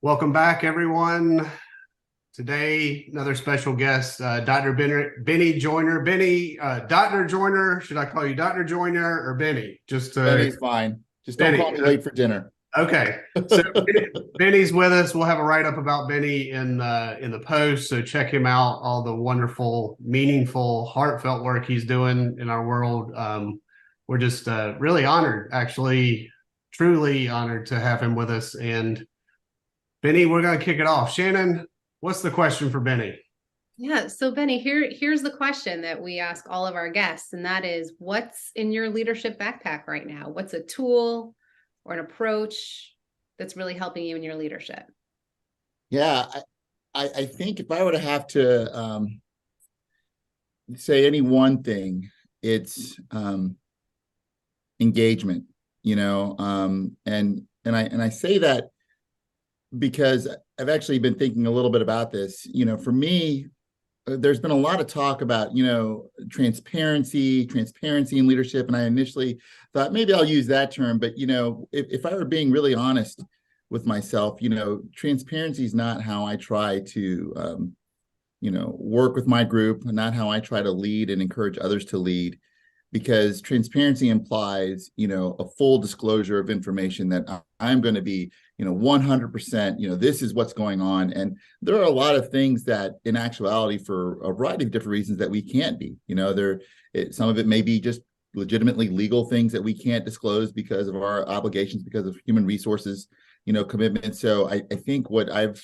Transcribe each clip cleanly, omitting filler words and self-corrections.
Welcome back, everyone. Today, another special guest, Dr. Benny Joyner. Benny, Dr. Joyner, should I call you Dr. Joyner or Benny? Benny's fine. Just don't call Benny. me late for dinner. Okay. So Benny's with us. We'll have a write-up about Benny in the post. So check him out, all the wonderful, meaningful, heartfelt work he's doing in our world. We're just really honored, actually, truly honored to have him with us. And Benny, we're going to kick it off. Shannon, what's the question for Benny? Yeah, so Benny, here's the question that we ask all of our guests, and that is, what's in your leadership backpack right now? What's a tool or an approach that's really helping you in your leadership? Yeah, I think if I were to have to say any one thing, it's engagement. And I say that because I've actually been thinking a little bit about this. For me, there's been a lot of talk about, transparency in leadership. And I initially thought maybe I'll use that term. But, if I were being really honest with myself, transparency is not how I try to, work with my group, not how I try to lead and encourage others to lead. Because transparency implies, a full disclosure of information that I'm going to be, 100%, this is what's going on. And there are a lot of things that in actuality, for a variety of different reasons, that we can't be, some of it may be just legitimately legal things that we can't disclose because of our obligations, because of human resources, commitments. So I think what I've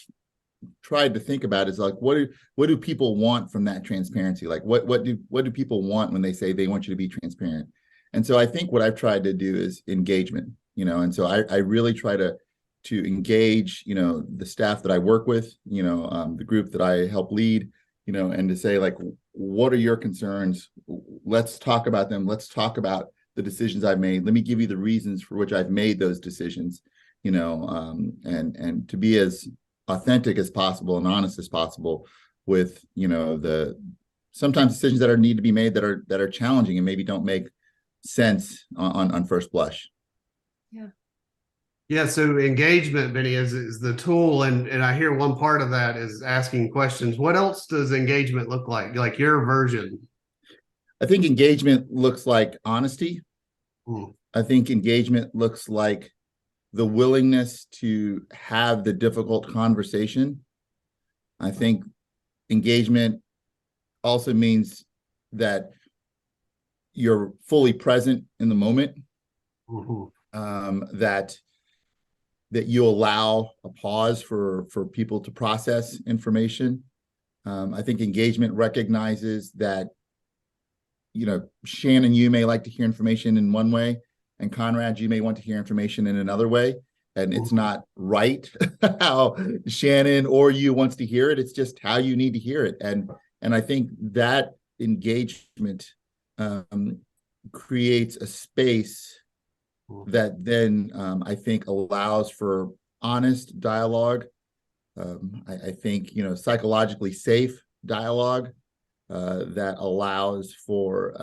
tried to think about is like, what do people want from that transparency? Like what do people want when they say they want you to be transparent? And so I think what I've tried to do is engagement, and so I really try to engage, the staff that I work with, the group that I help lead, and to say, like, what are your concerns? Let's talk about them. Let's talk about the decisions I've made. Let me give you the reasons for which I've made those decisions, and to be as authentic as possible and honest as possible with, the sometimes decisions that need to be made that are challenging and maybe don't make sense on first blush. Yeah, so engagement, Benny, is the tool, and I hear one part of that is asking questions. What else does engagement look like your version? I think engagement looks like honesty. Hmm. I think engagement looks like the willingness to have the difficult conversation. I think engagement also means that you're fully present in the moment, that you allow a pause for people to process information. I think engagement recognizes that, Shannon, you may like to hear information in one way, and Conrad, you may want to hear information in another way. And it's not right how Shannon or you wants to hear it. It's just how you need to hear it. And I think that engagement creates a space that then I think allows for honest dialogue. I think, psychologically safe dialogue that allows for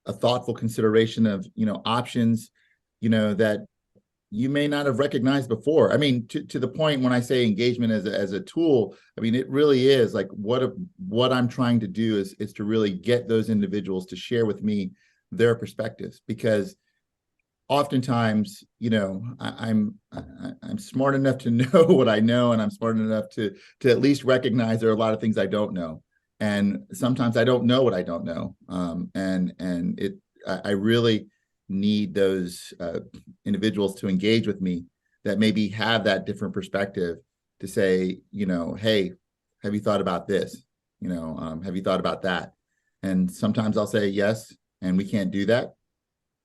a thoughtful consideration of, options, that you may not have recognized before. I mean, to the point when I say engagement as a tool, I mean, it really is like what I'm trying to do is to really get those individuals to share with me their perspectives, because oftentimes, I'm smart enough to know what I know, and I'm smart enough to at least recognize there are a lot of things I don't know. And sometimes I don't know what I don't know. I really need those individuals to engage with me that maybe have that different perspective, to say, hey, have you thought about this? Have you thought about that? And sometimes I'll say yes, and we can't do that,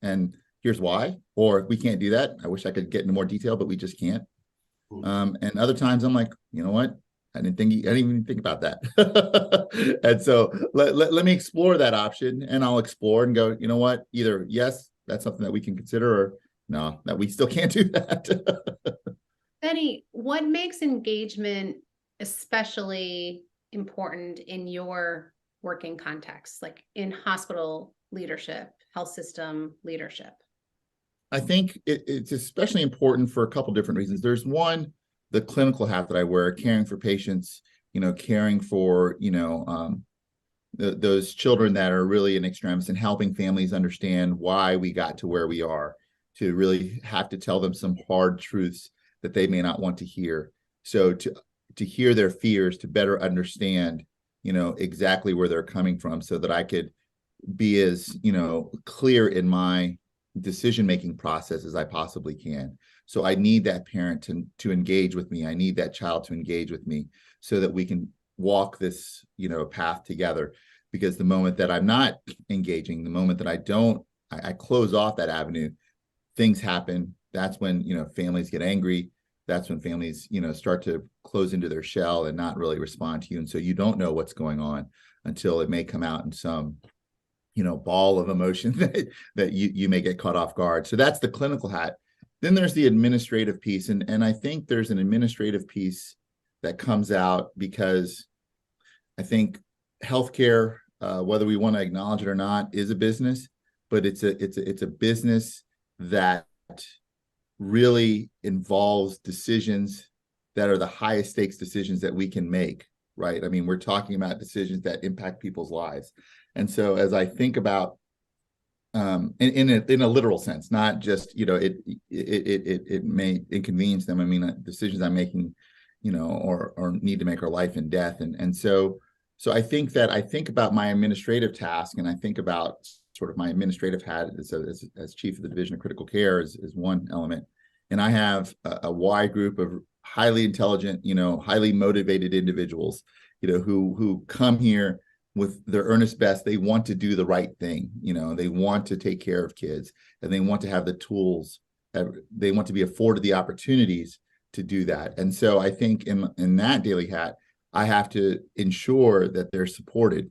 and here's why. Or if we can't do that, I wish I could get into more detail, but we just can't. And other times I'm like, you know what? I didn't even think about that. And so let me explore that option, and I'll explore and go, you know what? Either yes, that's something that we can consider, or no, that we still can't do that. Benny, what makes engagement especially important in your working context, like in hospital leadership, health system leadership? I think it's especially important for a couple different reasons. There's one, the clinical hat that I wear, caring for patients, caring for, those children that are really in extremis, and helping families understand why we got to where we are, to really have to tell them some hard truths that they may not want to hear. So to hear their fears, to better understand, exactly where they're coming from, so that I could be as, clear in my decision-making process as I possibly can. So I need that parent to engage with me. I need that child to engage with me, so that we can walk this, path together. Because the moment that I'm not engaging, the moment that I close off that avenue, things happen. That's when, families get angry. That's when families, start to close into their shell and not really respond to you. And so you don't know what's going on until it may come out in some, ball of emotion that you may get caught off guard. So that's the clinical hat. Then there's the administrative piece. And I think there's an administrative piece that comes out, because I think healthcare, whether we want to acknowledge it or not, is a business, but it's a business that really involves decisions that are the highest stakes decisions that we can make, right? I mean, we're talking about decisions that impact people's lives. And so as I think about, in a literal sense, not just, it may inconvenience them. I mean, decisions I'm making, or need to make are life and death. And so I think about my administrative task, and I think about sort of my administrative hat as chief of the Division of Critical Care is one element. And I have a wide group of highly intelligent, highly motivated individuals, who come here with their earnest best. They want to do the right thing. They want to take care of kids, and they want to have the tools. They want to be afforded the opportunities to do that. And so I think in that daily hat, I have to ensure that they're supported,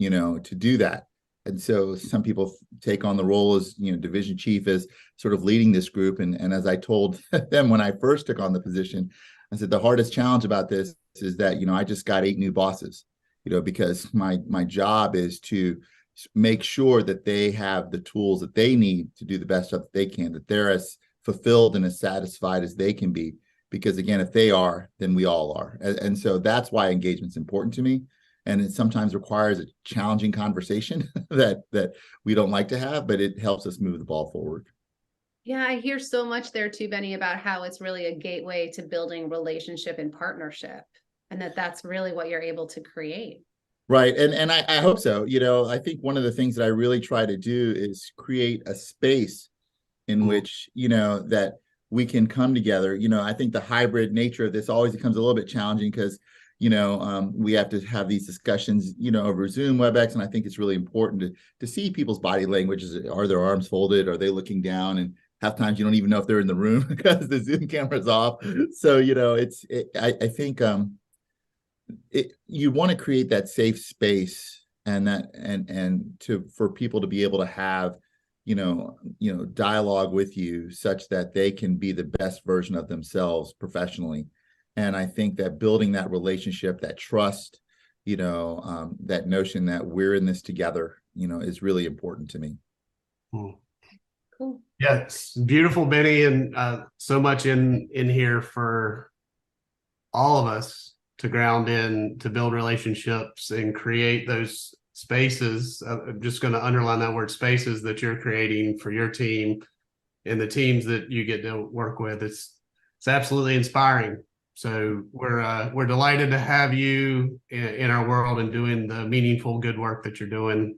to do that. And so some people take on the role as, division chief, as sort of leading this group. And as I told them when I first took on the position, I said, the hardest challenge about this is that, I just got 8 new bosses, because my job is to make sure that they have the tools that they need to do the best job that they can, that they're as fulfilled and as satisfied as they can be. Because again, if they are, then we all are. And so that's why engagement's important to me. And it sometimes requires a challenging conversation that we don't like to have, but it helps us move the ball forward. Yeah, I hear so much there too, Benny, about how it's really a gateway to building relationship and partnership, and that's really what you're able to create. Right. And I hope so. I think one of the things that I really try to do is create a space in which, that we can come together. I think the hybrid nature of this always becomes a little bit challenging, because we have to have these discussions, over Zoom, WebEx, and I think it's really important to see people's body language. Are their arms folded? Are they looking down? And half times you don't even know if they're in the room because the Zoom camera's off. So I think you want to create that safe space, and for people to be able to have dialogue with you, such that they can be the best version of themselves professionally. And I think that building that relationship, that trust, that notion that we're in this together, is really important to me. Cool. Yes, beautiful, Benny, and so much in here for all of us to ground in, to build relationships and create those spaces. I'm just going to underline that word, spaces, that you're creating for your team and the teams that you get to work with. It's absolutely inspiring. So we're delighted to have you in our world and doing the meaningful, good work that you're doing.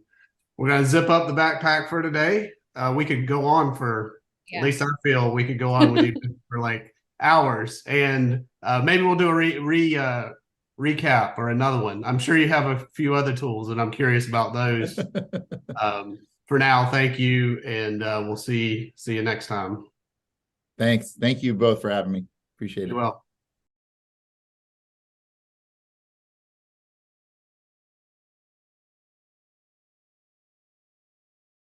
We're going to zip up the backpack for today. We could go on for, at least I feel we could go on with you for like hours, and maybe we'll do a recap or another one. I'm sure you have a few other tools, and I'm curious about those. For now, thank you, and we'll see you next time. Thanks. Thank you both for having me. Appreciate it. You're welcome.